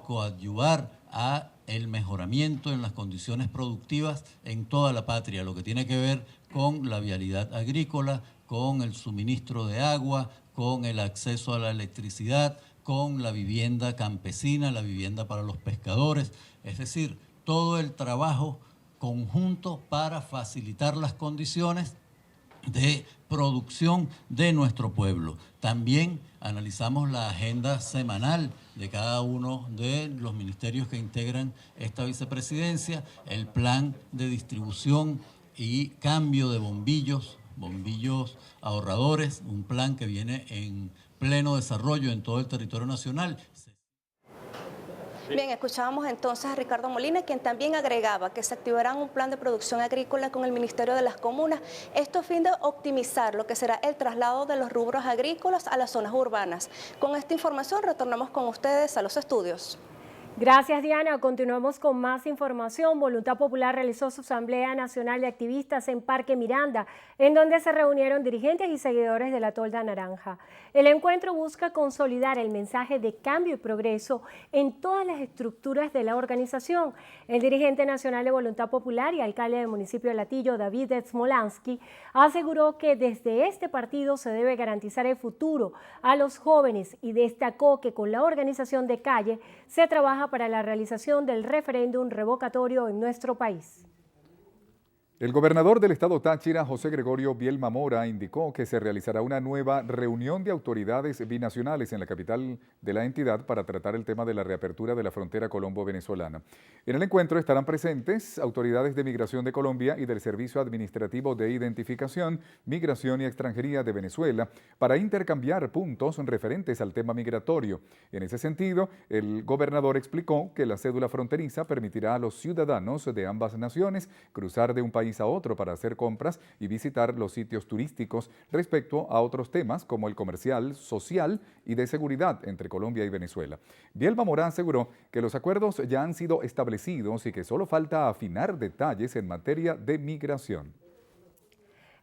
coadyuvar a el mejoramiento en las condiciones productivas en toda la patria, lo que tiene que ver con la vialidad agrícola, con el suministro de agua, con el acceso a la electricidad, con la vivienda campesina, la vivienda para los pescadores, es decir, todo el trabajo conjunto para facilitar las condiciones de producción de nuestro pueblo. También analizamos la agenda semanal de cada uno de los ministerios que integran esta vicepresidencia, el plan de distribución y cambio de bombillos ahorradores, un plan que viene en pleno desarrollo en todo el territorio nacional. Bien, escuchábamos entonces a Ricardo Molina, quien también agregaba que se activará un plan de producción agrícola con el Ministerio de las Comunas, esto a fin de optimizar lo que será el traslado de los rubros agrícolas a las zonas urbanas. Con esta información retornamos con ustedes a los estudios. Gracias, Diana. Continuamos con más información. Voluntad Popular realizó su Asamblea Nacional de Activistas en Parque Miranda, en donde se reunieron dirigentes y seguidores de la Tolda Naranja. El encuentro busca consolidar el mensaje de cambio y progreso en todas las estructuras de la organización. El dirigente nacional de Voluntad Popular y alcalde del municipio de Latillo, David Smolansky, aseguró que desde este partido se debe garantizar el futuro a los jóvenes y destacó que con la organización de calle se trabaja para la realización del referéndum revocatorio en nuestro país. El gobernador del estado Táchira, José Gregorio Bielma Mora, indicó que se realizará una nueva reunión de autoridades binacionales en la capital de la entidad para tratar el tema de la reapertura de la frontera colombo-venezolana. En el encuentro estarán presentes autoridades de Migración de Colombia y del Servicio Administrativo de Identificación, Migración y Extranjería de Venezuela para intercambiar puntos referentes al tema migratorio. En ese sentido, el gobernador explicó que la cédula fronteriza permitirá a los ciudadanos de ambas naciones cruzar de un país a otro para hacer compras y visitar los sitios turísticos respecto a otros temas como el comercial, social y de seguridad entre Colombia y Venezuela. Bielma Mora aseguró que los acuerdos ya han sido establecidos y que solo falta afinar detalles en materia de migración.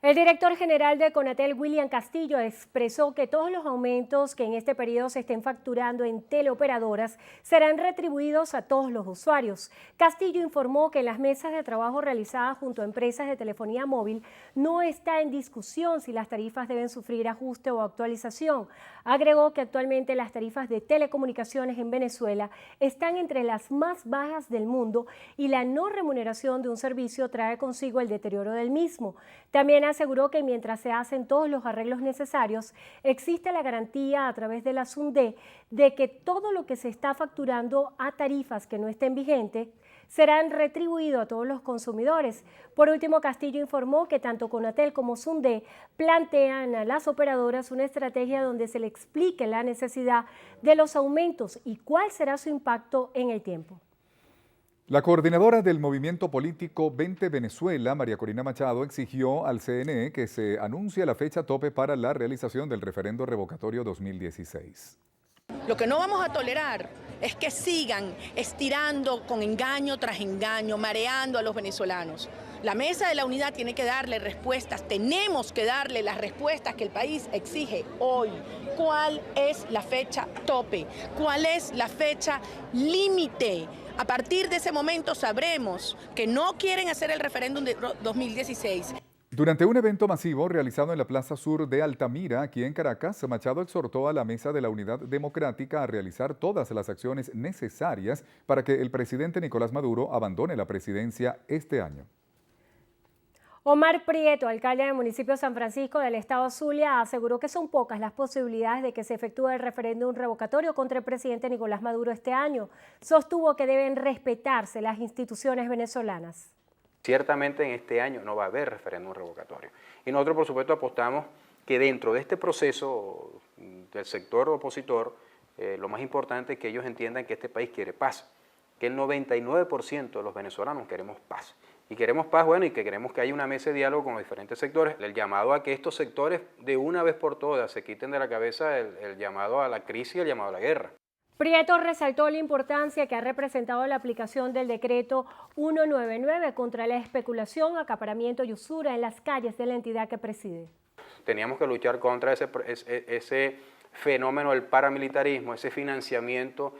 El director general de Conatel, William Castillo, expresó que todos los aumentos que en este periodo se estén facturando en teleoperadoras serán retribuidos a todos los usuarios. Castillo informó que en las mesas de trabajo realizadas junto a empresas de telefonía móvil no está en discusión si las tarifas deben sufrir ajuste o actualización. Agregó que actualmente las tarifas de telecomunicaciones en Venezuela están entre las más bajas del mundo y la no remuneración de un servicio trae consigo el deterioro del mismo. También aseguró que mientras se hacen todos los arreglos necesarios, existe la garantía a través de la SUNDE de que todo lo que se está facturando a tarifas que no estén vigentes serán retribuidos a todos los consumidores. Por último, Castillo informó que tanto Conatel como SUNDE plantean a las operadoras una estrategia donde se le explique la necesidad de los aumentos y cuál será su impacto en el tiempo. La coordinadora del movimiento político 20 Venezuela, María Corina Machado, exigió al CNE que se anuncie la fecha tope para la realización del referendo revocatorio 2016. Lo que no vamos a tolerar es que sigan estirando con engaño tras engaño, mareando a los venezolanos. La Mesa de la Unidad tiene que darle respuestas, tenemos que darle las respuestas que el país exige hoy. ¿Cuál es la fecha tope? ¿Cuál es la fecha límite? A partir de ese momento sabremos que no quieren hacer el referéndum de 2016. Durante un evento masivo realizado en la Plaza Sur de Altamira, aquí en Caracas, Machado exhortó a la Mesa de la Unidad Democrática a realizar todas las acciones necesarias para que el presidente Nicolás Maduro abandone la presidencia este año. Omar Prieto, alcalde del municipio de San Francisco del estado Zulia, aseguró que son pocas las posibilidades de que se efectúe el referéndum revocatorio contra el presidente Nicolás Maduro este año. Sostuvo que deben respetarse las instituciones venezolanas. Ciertamente en este año no va a haber referéndum revocatorio. Y nosotros, por supuesto, apostamos que dentro de este proceso del sector opositor, lo más importante es que ellos entiendan que este país quiere paz, que el 99% de los venezolanos queremos paz. Y queremos paz, bueno, y que queremos que haya una mesa de diálogo con los diferentes sectores. El llamado a que estos sectores de una vez por todas se quiten de la cabeza el llamado a la crisis y el llamado a la guerra. Prieto resaltó la importancia que ha representado la aplicación del decreto 199 contra la especulación, acaparamiento y usura en las calles de la entidad que preside. Teníamos que luchar contra ese fenómeno del paramilitarismo, ese financiamiento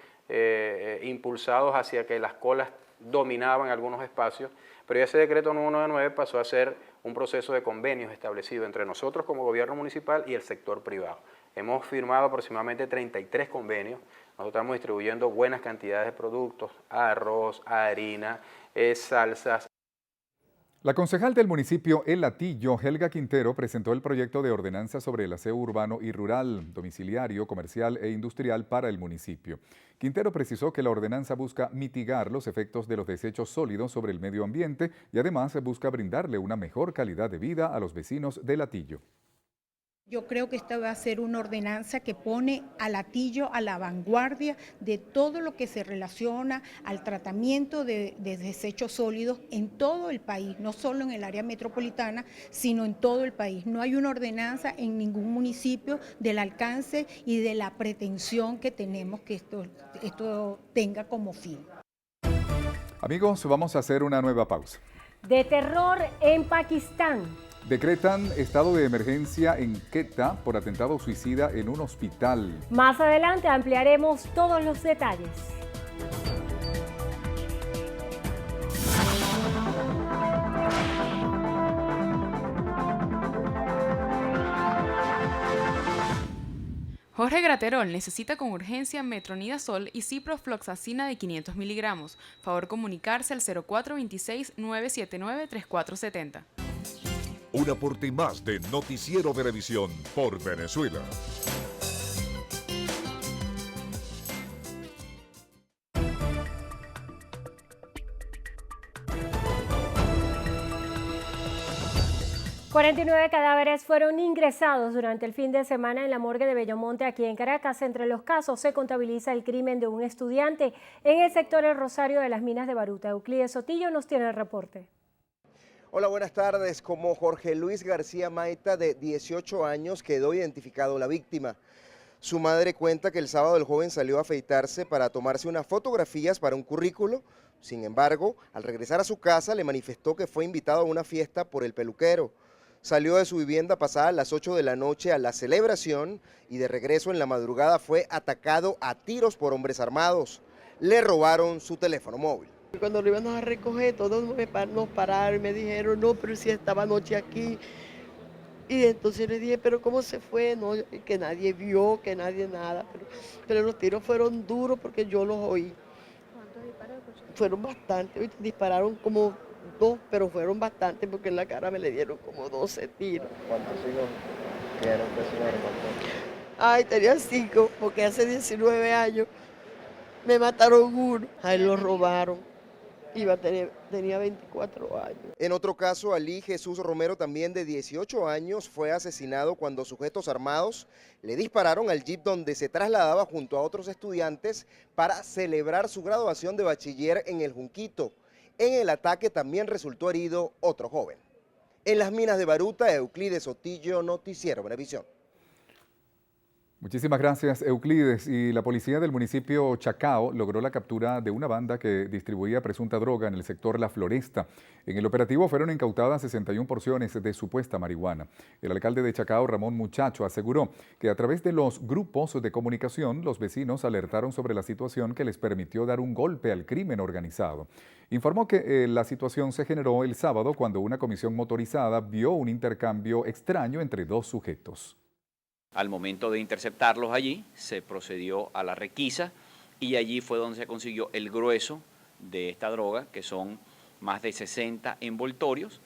impulsados hacia que las colas dominaban algunos espacios, pero ese decreto 199 pasó a ser un proceso de convenios establecido entre nosotros como gobierno municipal y el sector privado. Hemos firmado aproximadamente 33 convenios. Nosotros estamos distribuyendo buenas cantidades de productos, arroz, harina, salsas. La concejal del municipio El Latillo, Helga Quintero, presentó el proyecto de ordenanza sobre el aseo urbano y rural, domiciliario, comercial e industrial para el municipio. Quintero precisó que la ordenanza busca mitigar los efectos de los desechos sólidos sobre el medio ambiente y además busca brindarle una mejor calidad de vida a los vecinos de Latillo. Yo creo que esta va a ser una ordenanza que pone a Latillo a la vanguardia de todo lo que se relaciona al tratamiento de desechos sólidos en todo el país, no solo en el área metropolitana, sino en todo el país. No hay una ordenanza en ningún municipio del alcance y de la pretensión que tenemos que esto tenga como fin. Amigos, vamos a hacer una nueva pausa. De terror en Pakistán. Decretan estado de emergencia en Quetta por atentado suicida en un hospital. Más adelante ampliaremos todos los detalles. Jorge Graterol necesita con urgencia metronidazol y ciprofloxacina de 500 miligramos. Favor comunicarse al 0426-979-3470. Un aporte más de Noticiero Venevisión por Venezuela. ...49 cadáveres fueron ingresados durante el fin de semana en la morgue de Bellomonte, aquí en Caracas. Entre los casos se contabiliza el crimen de un estudiante en el sector El Rosario de las Minas de Baruta. Euclides Sotillo nos tiene el reporte. Hola, buenas tardes. Como Jorge Luis García Maita, de 18 años, quedó identificado la víctima. Su madre cuenta que el sábado el joven salió a afeitarse para tomarse unas fotografías para un currículo. Sin embargo, al regresar a su casa le manifestó que fue invitado a una fiesta por el peluquero. Salió de su vivienda pasada las 8 de la noche a la celebración y de regreso en la madrugada fue atacado a tiros por hombres armados. Le robaron su teléfono móvil. Cuando lo íbamos a recoger, todos nos pararon y me dijeron, no, pero si estaba anoche aquí. Y entonces le dije, pero ¿cómo se fue? No, que nadie vio, que nadie nada. Pero los tiros fueron duros porque yo los oí. ¿Cuántos disparos? Fueron bastantes, dispararon como 2, pero fueron bastantes porque en la cara me le dieron como 12 tiros. ¿Cuántos hijos tienen? Ay, tenía 5, porque hace 19 años me mataron uno. Ahí lo robaron. Tenía 24 años. En otro caso, Ali Jesús Romero, también de 18 años, fue asesinado cuando sujetos armados le dispararon al jeep donde se trasladaba junto a otros estudiantes para celebrar su graduación de bachiller en el Junquito. En el ataque también resultó herido otro joven. En las Minas de Baruta, Euclides Sotillo, Noticiero Venevisión. Muchísimas gracias, Euclides. Y la policía del municipio Chacao logró la captura de una banda que distribuía presunta droga en el sector La Floresta. En el operativo fueron incautadas 61 porciones de supuesta marihuana. El alcalde de Chacao, Ramón Muchacho, aseguró que a través de los grupos de comunicación, los vecinos alertaron sobre la situación que les permitió dar un golpe al crimen organizado. Informó que la situación se generó el sábado cuando una comisión motorizada vio un intercambio extraño entre dos sujetos. Al momento de interceptarlos allí, se procedió a la requisa y allí fue donde se consiguió el grueso de esta droga, que son más de 60 envoltorios,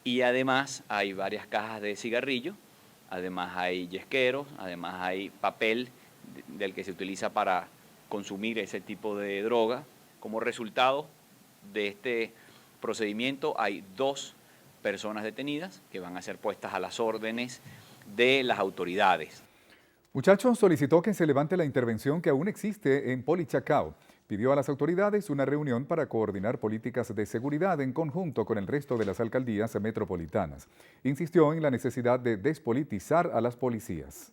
y además hay varias cajas de cigarrillos, además hay yesqueros, además hay papel del que se utiliza para consumir ese tipo de droga. Como resultado de este procedimiento hay 2 personas detenidas que van a ser puestas a las órdenes de las autoridades. Muchacho solicitó que se levante la intervención que aún existe en Polichacao. Pidió a las autoridades una reunión para coordinar políticas de seguridad en conjunto con el resto de las alcaldías metropolitanas. Insistió en la necesidad de despolitizar a las policías.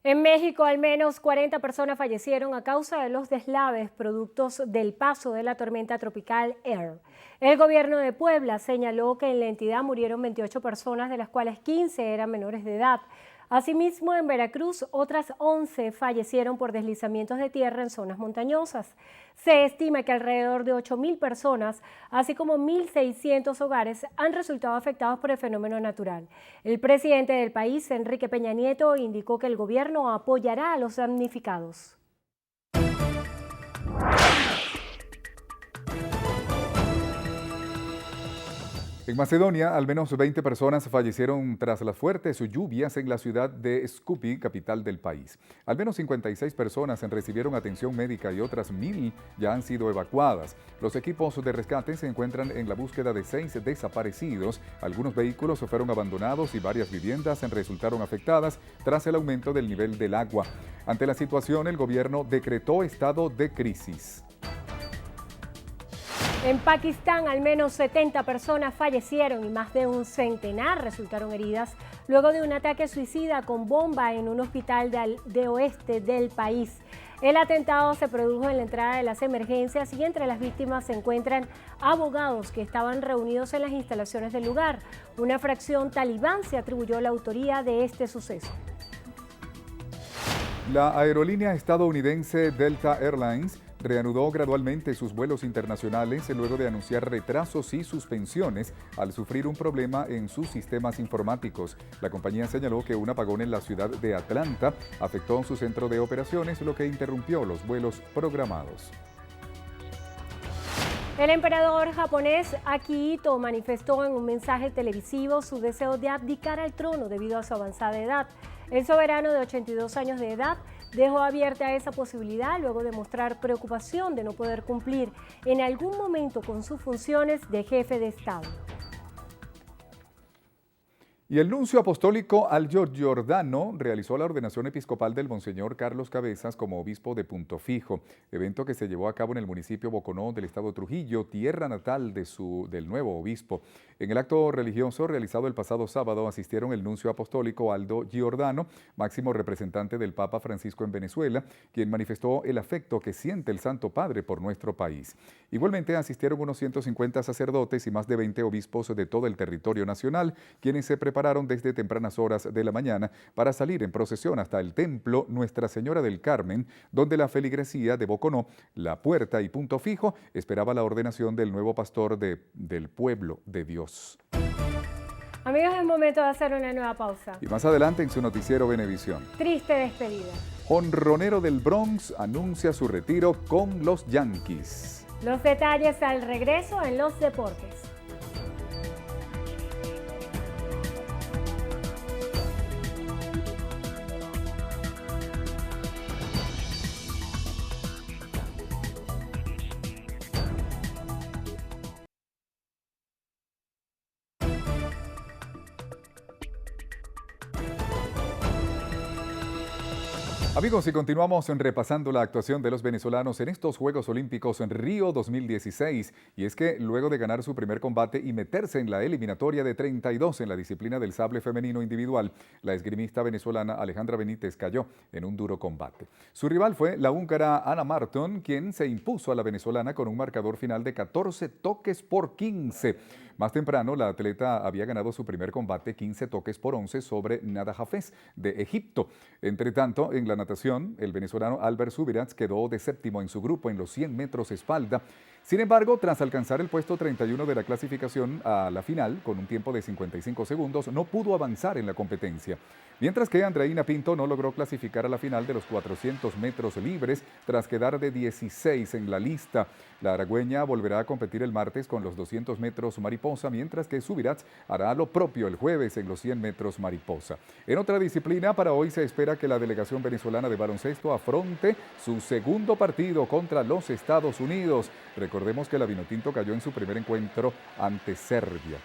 En México, al menos 40 personas fallecieron a causa de los deslaves productos del paso de la tormenta tropical Air. El gobierno de Puebla señaló que en la entidad murieron 28 personas, de las cuales 15 eran menores de edad. Asimismo, en Veracruz, otras 11 fallecieron por deslizamientos de tierra en zonas montañosas. Se estima que alrededor de 8.000 personas, así como 1.600 hogares, han resultado afectados por el fenómeno natural. El presidente del país, Enrique Peña Nieto, indicó que el gobierno apoyará a los damnificados. En Macedonia, al menos 20 personas fallecieron tras las fuertes lluvias en la ciudad de Skopje, capital del país. Al menos 56 personas recibieron atención médica y otras 1.000 ya han sido evacuadas. Los equipos de rescate se encuentran en la búsqueda de 6 desaparecidos. Algunos vehículos fueron abandonados y varias viviendas resultaron afectadas tras el aumento del nivel del agua. Ante la situación, el gobierno decretó estado de crisis. En Pakistán, al menos 70 personas fallecieron y más de un centenar resultaron heridas luego de un ataque suicida con bomba en un hospital de oeste del país. El atentado se produjo en la entrada de las emergencias y entre las víctimas se encuentran abogados que estaban reunidos en las instalaciones del lugar. Una fracción talibán se atribuyó la autoría de este suceso. La aerolínea estadounidense Delta Airlines reanudó gradualmente sus vuelos internacionales luego de anunciar retrasos y suspensiones al sufrir un problema en sus sistemas informáticos. La compañía señaló que un apagón en la ciudad de Atlanta afectó su centro de operaciones, lo que interrumpió los vuelos programados. El emperador japonés Akihito manifestó en un mensaje televisivo su deseo de abdicar al trono debido a su avanzada edad. El soberano de 82 años de edad dejó abierta esa posibilidad luego de mostrar preocupación de no poder cumplir en algún momento con sus funciones de jefe de Estado. Y el nuncio apostólico Aldo Giordano realizó la ordenación episcopal del Monseñor Carlos Cabezas como obispo de Punto Fijo, evento que se llevó a cabo en el municipio Boconó del estado Trujillo, tierra natal del nuevo obispo. En el acto religioso realizado el pasado sábado asistieron el nuncio apostólico Aldo Giordano, máximo representante del Papa Francisco en Venezuela, quien manifestó el afecto que siente el Santo Padre por nuestro país. Igualmente asistieron unos 150 sacerdotes y más de 20 obispos de todo el territorio nacional, quienes se prepararon desde tempranas horas de la mañana para salir en procesión hasta el templo Nuestra Señora del Carmen, donde la feligresía de Boconó, La Puerta y Punto Fijo esperaba la ordenación del nuevo pastor del pueblo de Dios. Amigos, es momento de hacer una nueva pausa. Y más adelante en su noticiero Venevisión. Triste despedida. Jonronero del Bronx anuncia su retiro con los Yankees. Los detalles al regreso en los deportes. Amigos, y continuamos repasando la actuación de los venezolanos en estos Juegos Olímpicos en Río 2016. Y es que luego de ganar su primer combate y meterse en la eliminatoria de 32 en la disciplina del sable femenino individual, la esgrimista venezolana Alejandra Benítez cayó en un duro combate. Su rival fue la húngara Anna Marton, quien se impuso a la venezolana con un marcador final de 14 toques por 15. Más temprano, la atleta había ganado su primer combate 15 toques por 11 sobre Nada Hafez de Egipto. Entre tanto, en la natación, el venezolano Albert Subirats quedó de séptimo en su grupo en los 100 metros espalda. Sin embargo, tras alcanzar el puesto 31 de la clasificación a la final, con un tiempo de 55 segundos, no pudo avanzar en la competencia. Mientras que Andreina Pinto no logró clasificar a la final de los 400 metros libres tras quedar de 16 en la lista. La aragüeña volverá a competir el martes con los 200 metros mariposa, mientras que Subirats hará lo propio el jueves en los 100 metros mariposa. En otra disciplina, para hoy se espera que la delegación venezolana de baloncesto afronte su segundo partido contra los Estados Unidos. Recordemos que la Vinotinto cayó en su primer encuentro ante Serbia.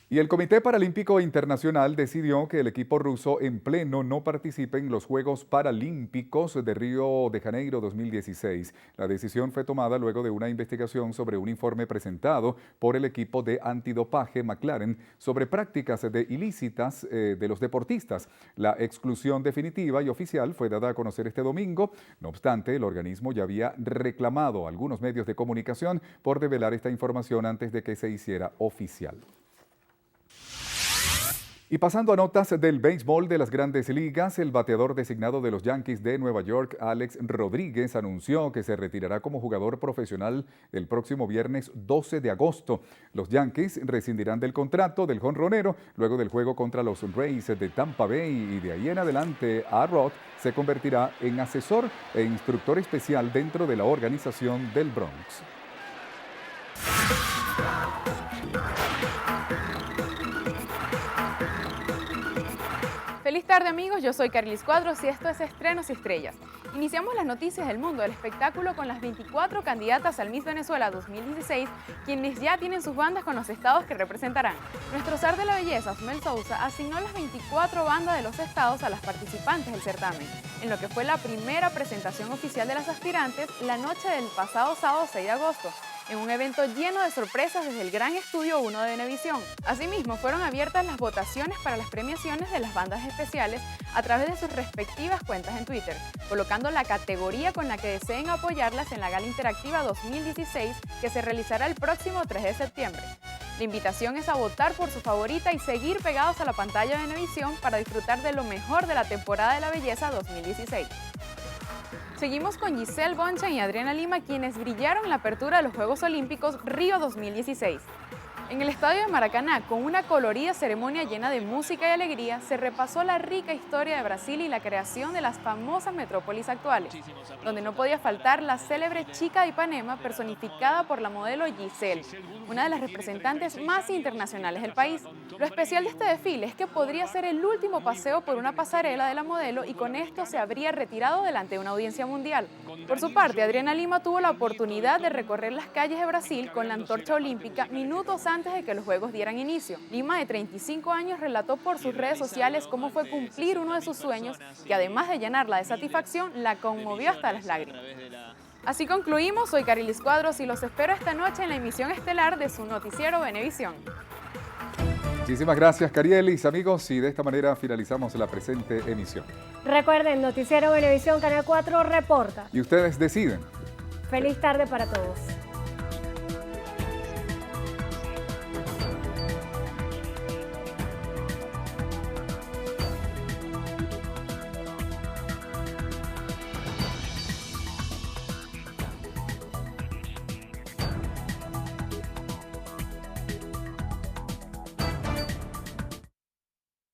Y el Comité Paralímpico Internacional decidió que el equipo ruso en pleno no participe en los Juegos Paralímpicos de Río de Janeiro 2016. La decisión fue tomada luego de una investigación sobre un informe presentado por el equipo de antidopaje McLaren sobre prácticas ilícitas de los deportistas. La exclusión definitiva y oficial fue dada a conocer este domingo. No obstante, el organismo ya había reclamado a algunos medios de comunicación por develar esta información antes de que se hiciera oficial. Y pasando a notas del béisbol de las Grandes Ligas, el bateador designado de los Yankees de Nueva York, Alex Rodríguez, anunció que se retirará como jugador profesional el próximo viernes 12 de agosto. Los Yankees rescindirán del contrato del jonronero luego del juego contra los Rays de Tampa Bay, y de ahí en adelante a Rod se convertirá en asesor e instructor especial dentro de la organización del Bronx. Feliz tarde, amigos, yo soy Carlis Cuadros y esto es Estrenos y Estrellas. Iniciamos las noticias del mundo del espectáculo con las 24 candidatas al Miss Venezuela 2016, quienes ya tienen sus bandas con los estados que representarán. Nuestro zar de la belleza, Osmel Sousa, asignó las 24 bandas de los estados a las participantes del certamen, en lo que fue la primera presentación oficial de las aspirantes la noche del pasado sábado 6 de agosto. En un evento lleno de sorpresas desde el Gran Estudio 1 de Venevisión. Asimismo, fueron abiertas las votaciones para las premiaciones de las bandas especiales a través de sus respectivas cuentas en Twitter, colocando la categoría con la que deseen apoyarlas en la Gala Interactiva 2016 que se realizará el próximo 3 de septiembre. La invitación es a votar por su favorita y seguir pegados a la pantalla de Venevisión para disfrutar de lo mejor de la temporada de la belleza 2016. Seguimos con Giselle Bündchen y Adriana Lima, quienes brillaron en la apertura de los Juegos Olímpicos Río 2016. En el estadio de Maracaná, con una colorida ceremonia llena de música y alegría, se repasó la rica historia de Brasil y la creación de las famosas metrópolis actuales, donde no podía faltar la célebre chica de Ipanema personificada por la modelo Giselle, una de las representantes más internacionales del país. Lo especial de este desfile es que podría ser el último paseo por una pasarela de la modelo y con esto se habría retirado delante de una audiencia mundial. Por su parte, Adriana Lima tuvo la oportunidad de recorrer las calles de Brasil con la antorcha olímpica minutos antes de que los Juegos dieran inicio. Lima, de 35 años, relató por sus redes sociales cómo fue cumplir uno de sus sueños, que además de llenarla de satisfacción, la conmovió hasta las lágrimas. Así concluimos, soy Carilis Cuadros y los espero esta noche en la emisión estelar de su noticiero Venevisión. Muchísimas gracias, Carielis, amigos, y de esta manera finalizamos la presente emisión. Recuerden, Noticiero Venevisión, Canal 4 reporta. Y ustedes deciden. Feliz tarde para todos.